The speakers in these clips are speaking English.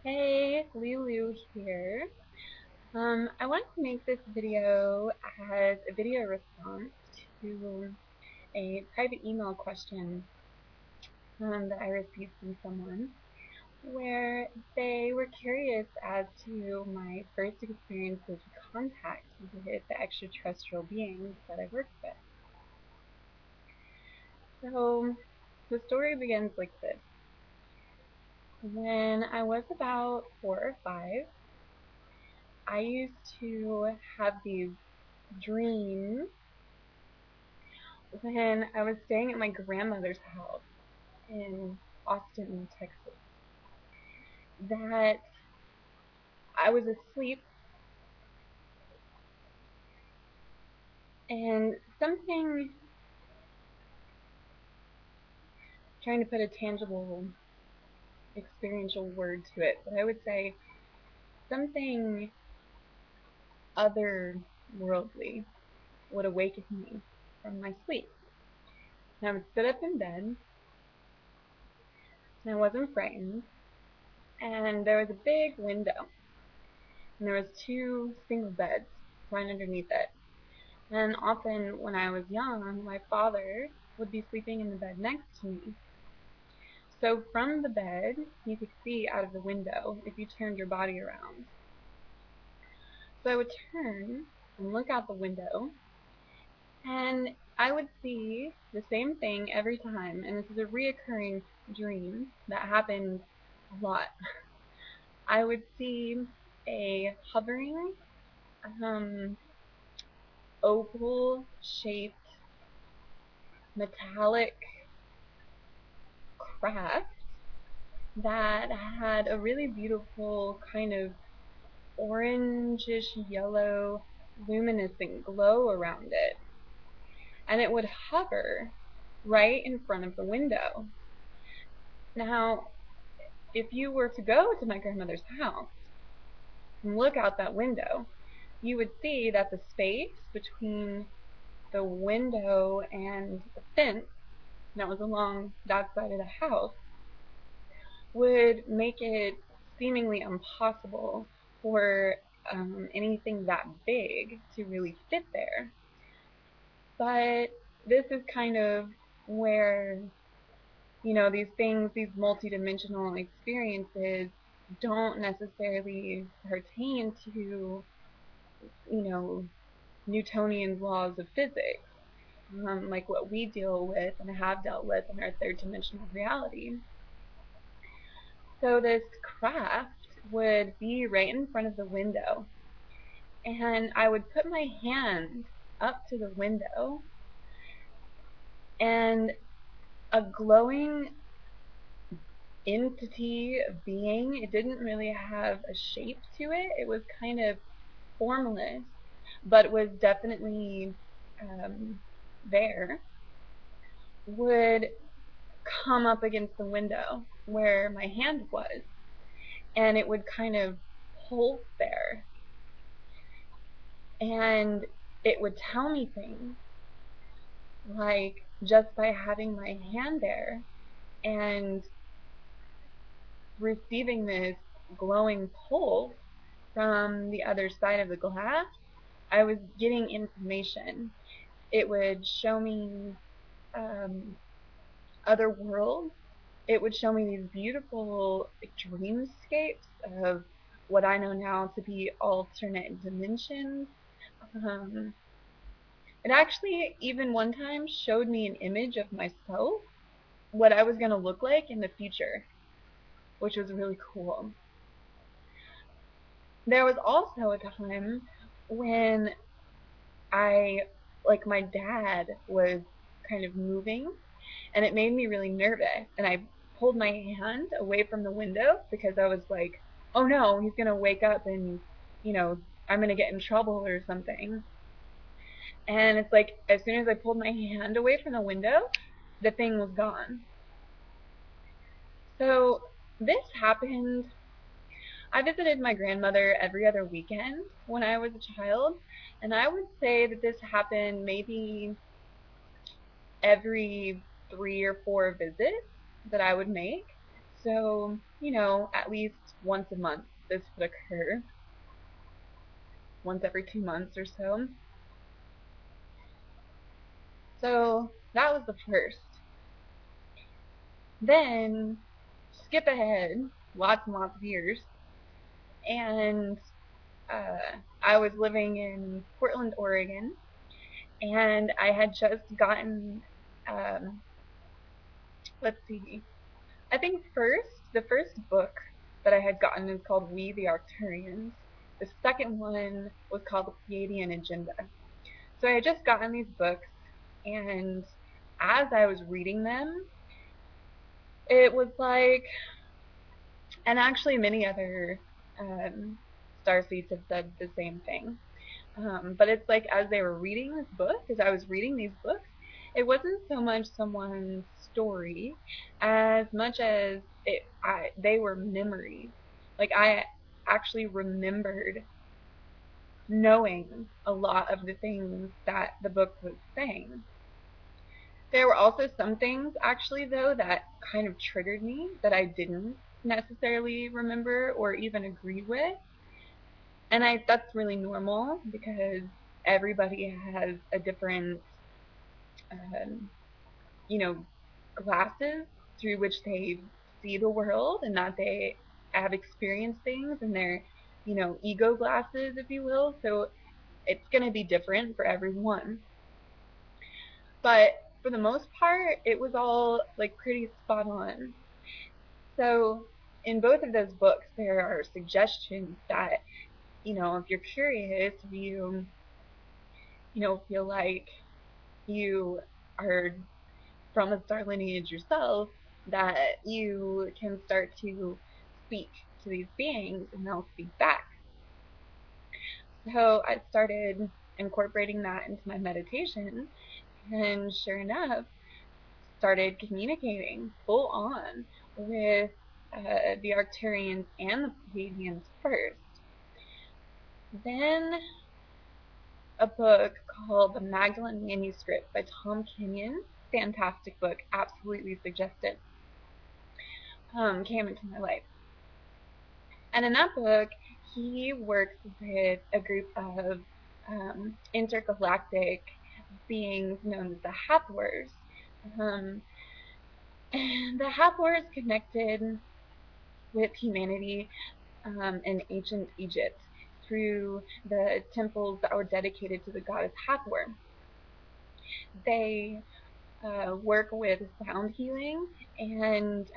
Hey, Lulu here. I wanted to make this video as a video response to a private email question that I received from someone where they were curious as to my first experience of contact with the extraterrestrial beings that I worked with. So the story begins like this. When I was about 4 or 5, I used to have these dreams when I was staying at my grandmother's house in Austin, Texas, that I was asleep and something, trying to put a tangible experiential word to it, but I would say something otherworldly would awaken me from my sleep. And I would sit up in bed and I wasn't frightened, and there was a big window and there was two single beds right underneath it. And often when I was young, my father would be sleeping in the bed next to me. So from the bed, you could see out of the window if you turned your body around. So I would turn and look out the window, and I would see the same thing every time. And this is a reoccurring dream that happened a lot. I would see a hovering, oval-shaped metallic craft that had a really beautiful kind of orangish yellow luminescent glow around it. And it would hover right in front of the window. Now, if you were to go to my grandmother's house and look out that window, you would see that the space between the window and the fence that was along that side of the house would make it seemingly impossible for anything that big to really fit there. But this is kind of where, these things, these multidimensional experiences don't necessarily pertain to, you know, Newtonian laws of physics, like what we deal with and have dealt with in our third dimensional reality. So this craft would be right in front of the window, and I would put my hand up to the window, and a glowing entity being, it didn't really have a shape to it. It was kind of formless, but was definitely there, would come up against the window where my hand was, and it would kind of pulse there, and it would tell me things like, just by having my hand there and receiving this glowing pulse from the other side of the glass, I was getting information. It would show me other worlds. It would show me these beautiful dreamscapes of what I know now to be alternate dimensions. Um, it actually even one time showed me an image of myself, what I was going to look like in the future, which was really cool. There was also a time when my dad was kind of moving, and it made me really nervous. And I pulled my hand away from the window because I was like, oh no, he's going to wake up and, I'm going to get in trouble or something. And it's like, as soon as I pulled my hand away from the window, the thing was gone. So this happened. I visited my grandmother every other weekend when I was a child, and I would say that this happened maybe every 3 or 4 visits that I would make. So, at least once a month this would occur, once every 2 months or so. So that was the first. Then skip ahead lots and lots of years, and I was living in Portland, Oregon, and I had just gotten, let's see, I think the first book that I had gotten is called We the Arcturians. The second one was called The Pleiadian Agenda. So I had just gotten these books, and as I was reading them, it was like, and actually many other starseeds have said the same thing. But it's like as they were reading this book, as I was reading these books, it wasn't so much someone's story as much as they were memories. Like I actually remembered knowing a lot of the things that the book was saying. There were also some things actually though that kind of triggered me that I didn't necessarily remember or even agree with. And that's really normal because everybody has a different um, you know, glasses through which they see the world, and that they have experienced things in their, ego glasses, if you will. So it's going to be different for everyone. But for the most part, it was all like pretty spot on. So in both of those books, there are suggestions that, if you're curious, if you, feel like you are from a star lineage yourself, that you can start to speak to these beings and they'll speak back. So I started incorporating that into my meditation, and sure enough, started communicating full on with the Arcturians and the Pleiadians first. Then a book called The Magdalene Manuscript by Tom Kenyon, fantastic book, absolutely suggested, came into my life. And in that book, he works with a group of intergalactic beings known as the Hathors. And the Hathors connected with humanity in ancient Egypt through the temples that were dedicated to the goddess Hathor. They work with sound healing and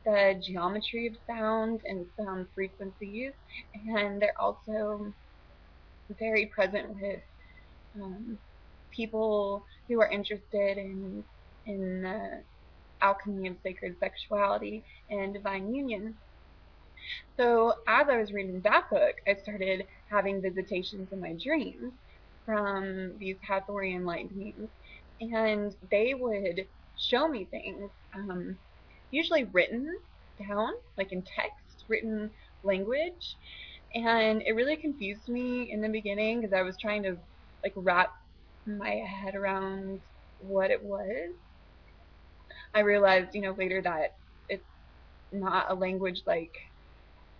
the geometry of sound and sound frequencies, and they're also very present with people who are interested in alchemy of sacred sexuality and divine union. So as I was reading that book, I started having visitations in my dreams from these Hathorian light beings, and they would show me things, usually written down, like in text, written language, and it really confused me in the beginning because I was trying to like wrap my head around what it was. I realized, later that it's not a language like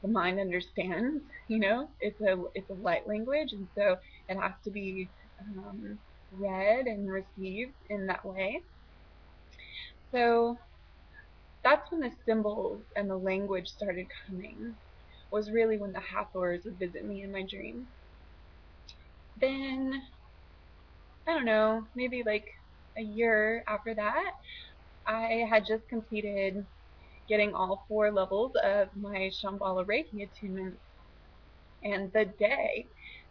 the mind understands. It's a light language, and so it has to be read and received in that way. So that's when the symbols and the language started coming, was really when the Hathors would visit me in my dreams. Then, I don't know, maybe like a year after that, I had just completed getting all 4 levels of my Shambhala Reiki attunement. And the day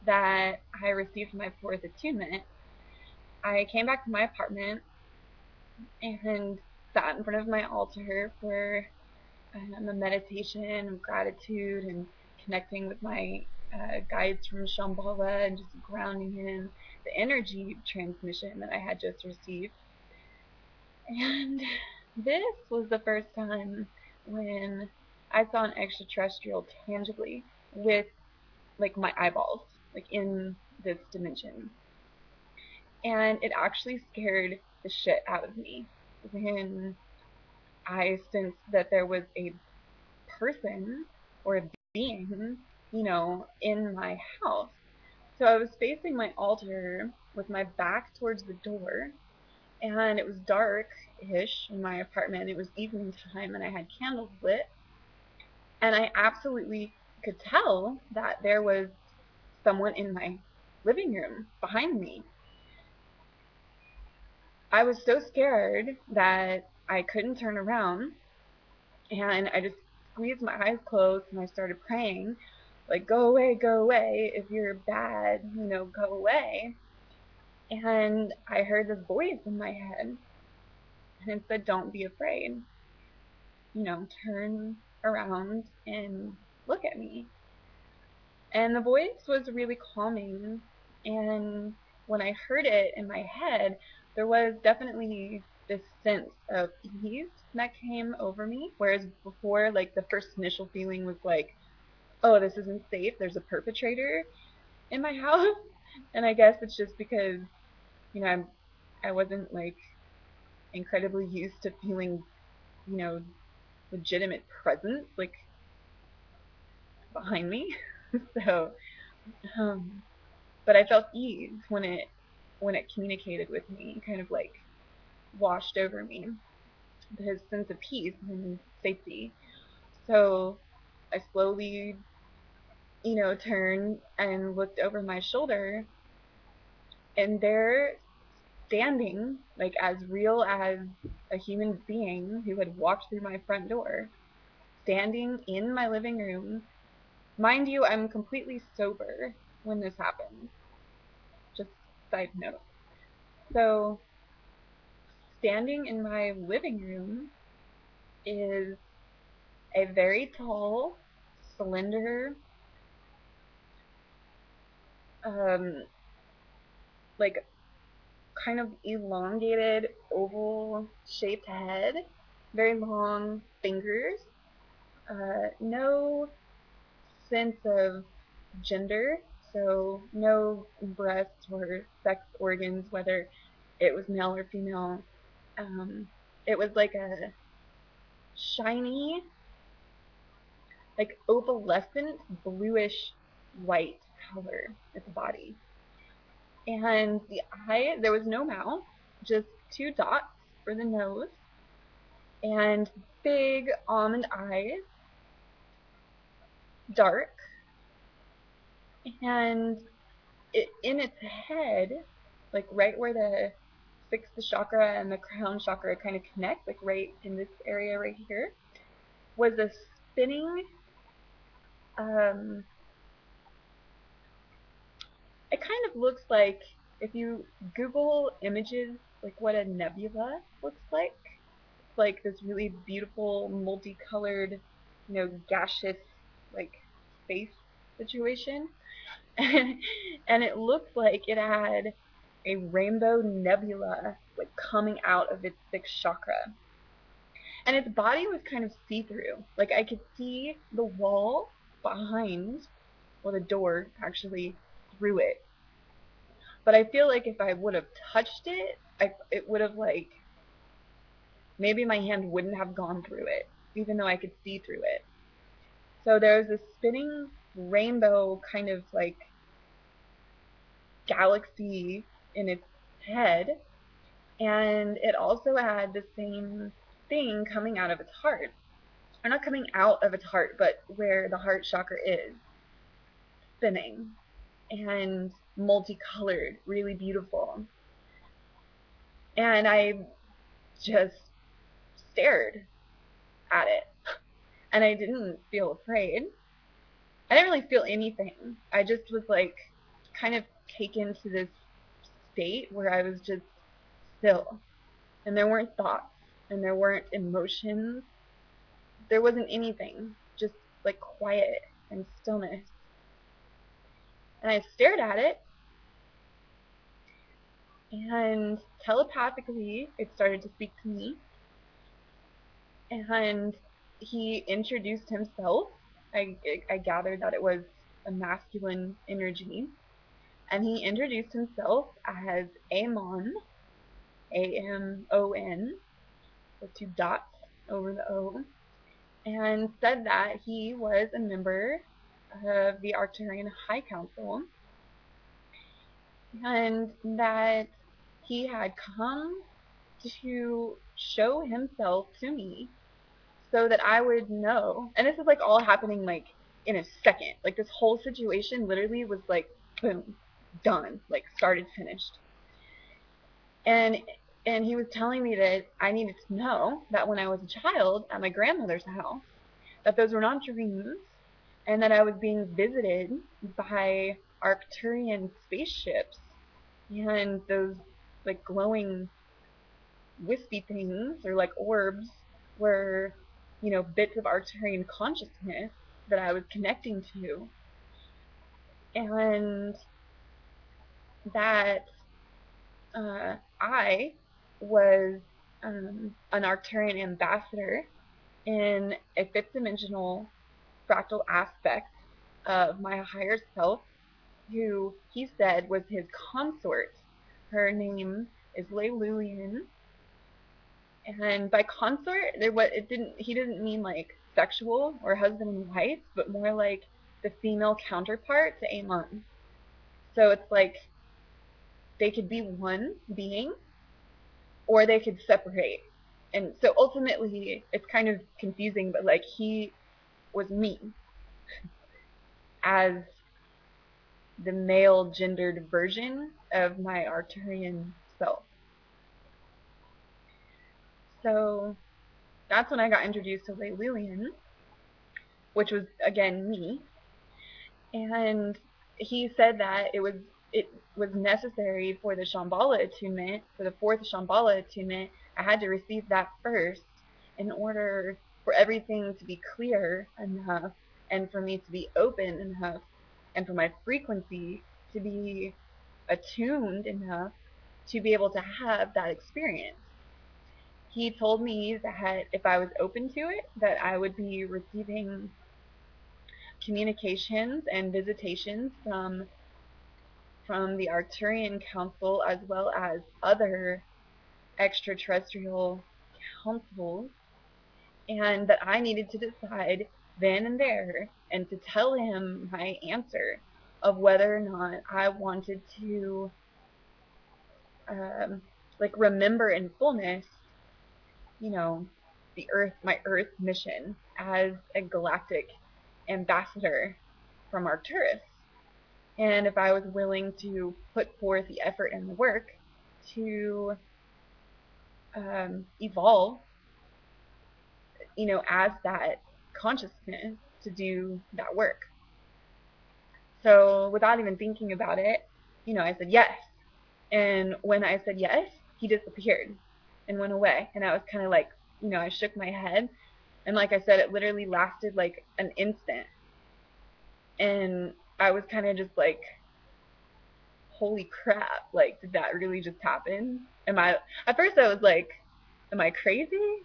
that I received my 4th attunement, I came back to my apartment and sat in front of my altar for a meditation of gratitude and connecting with my guides from Shambhala and just grounding in the energy transmission that I had just received. And this was the first time when I saw an extraterrestrial tangibly with like my eyeballs, like in this dimension. And it actually scared the shit out of me when I sensed that there was a person or a being, in my house. So I was facing my altar with my back towards the door, and it was dark-ish in my apartment. It was evening time, and I had candles lit, and I absolutely could tell that there was someone in my living room behind me. I was so scared that I couldn't turn around, and I just squeezed my eyes closed and I started praying, like, go away, if you're bad, go away. And I heard this voice in my head, and it said, don't be afraid, turn around and look at me. And the voice was really calming, and when I heard it in my head, there was definitely this sense of ease that came over me, whereas before, like, the first initial feeling was like, oh, this isn't safe, there's a perpetrator in my house. And I guess it's just because, I wasn't, like, incredibly used to feeling, you know, legitimate presence, like, behind me. So, um, but I felt ease when it communicated with me, kind of like washed over me, this sense of peace and safety. So I slowly, turned and looked over my shoulder, and there, standing, like as real as a human being who had walked through my front door, standing in my living room. Mind you, I'm completely sober when this happened. Just side note. So, standing in my living room is a very tall, slender, um, like kind of elongated, oval shaped head, very long fingers, no sense of gender, so no breasts or sex organs, whether it was male or female. Um, it was like a shiny, like opalescent bluish white color at the body. And the eye, there was no mouth, just two dots for the nose, and big almond eyes, dark, and in its head, like right where the sixth chakra and the crown chakra kind of connect, like right in this area right here, was a spinning, um, it kind of looks like, if you Google images, like what a nebula looks like this really beautiful, multicolored, gaseous, like, space situation. And it looked like it had a rainbow nebula, like, coming out of its sixth chakra. And its body was kind of see-through. Like, I could see the wall behind, or the door, actually, through it. But I feel like if I would have touched it, it would have, like, maybe my hand wouldn't have gone through it, even though I could see through it. So there was this spinning rainbow kind of like galaxy in its head, and it also had the same thing coming out of its heart. Or not coming out of its heart, but where the heart chakra is, spinning and multicolored, really beautiful. And I just stared at it, and I didn't feel afraid. I didn't really feel anything. I just was like kind of taken to this state where I was just still, and there weren't thoughts, and there weren't emotions. There wasn't anything, just like quiet and stillness. And I stared at it, and telepathically it started to speak to me, and he introduced himself. I gathered that it was a masculine energy, and he introduced himself as Amon, Amon, with two dots. over the O, and said that he was a member of the Arcturian High Council, and that he had come to show himself to me so that I would know. And this is like all happening like in a second. Like this whole situation literally was like boom, done, like started, finished. And and he was telling me that I needed to know that when I was a child at my grandmother's house, that those were not dreams, and that I was being visited by Arcturian spaceships, and those like glowing wispy things or like orbs were, bits of Arcturian consciousness that I was connecting to, and that I was an Arcturian ambassador in a fifth dimensional fractal aspect of my higher self, who he said was his consort. Her name is Leilulian, and by consort, he didn't mean like sexual or husband and wife, but more like the female counterpart to Amon. So it's like they could be one being, or they could separate. And so ultimately, it's kind of confusing, but like he was me as the male gendered version of my Arcturian self. So that's when I got introduced to Lilian, which was again me. And he said that it was necessary for the Shambhala attunement, for the fourth Shambhala attunement. I had to receive that first in order for everything to be clear enough, and for me to be open enough, and for my frequency to be attuned enough to be able to have that experience. He told me that if I was open to it, that I would be receiving communications and visitations from the Arcturian Council, as well as other extraterrestrial councils, and that I needed to decide then and there and to tell him my answer of whether or not I wanted to like remember in fullness, you know, my Earth mission as a galactic ambassador from Arcturus, and if I was willing to put forth the effort and the work to evolve, as that consciousness to do that work. So without even thinking about it, I said yes. And when I said yes, he disappeared and went away. And I was kind of like, I shook my head. And like I said, it literally lasted like an instant. And I was kind of just like, holy crap, like, did that really just happen? At first I was like, am I crazy?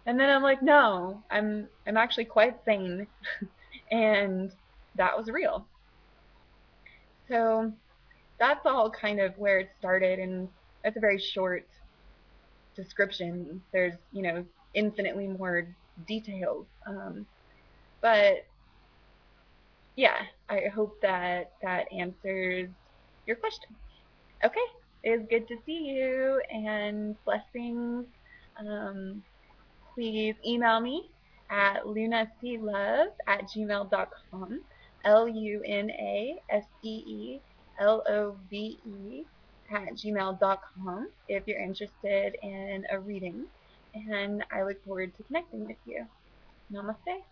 And then I'm like, no, I'm actually quite sane. And that was real. So that's all kind of where it started, and that's a very short description. There's, infinitely more details. But yeah, I hope that that answers your question. Okay, it was good to see you, and blessings. Um, Please email me at lunasseelove@gmail.com. LUNASEELOVE if you're interested in a reading. And I look forward to connecting with you. Namaste.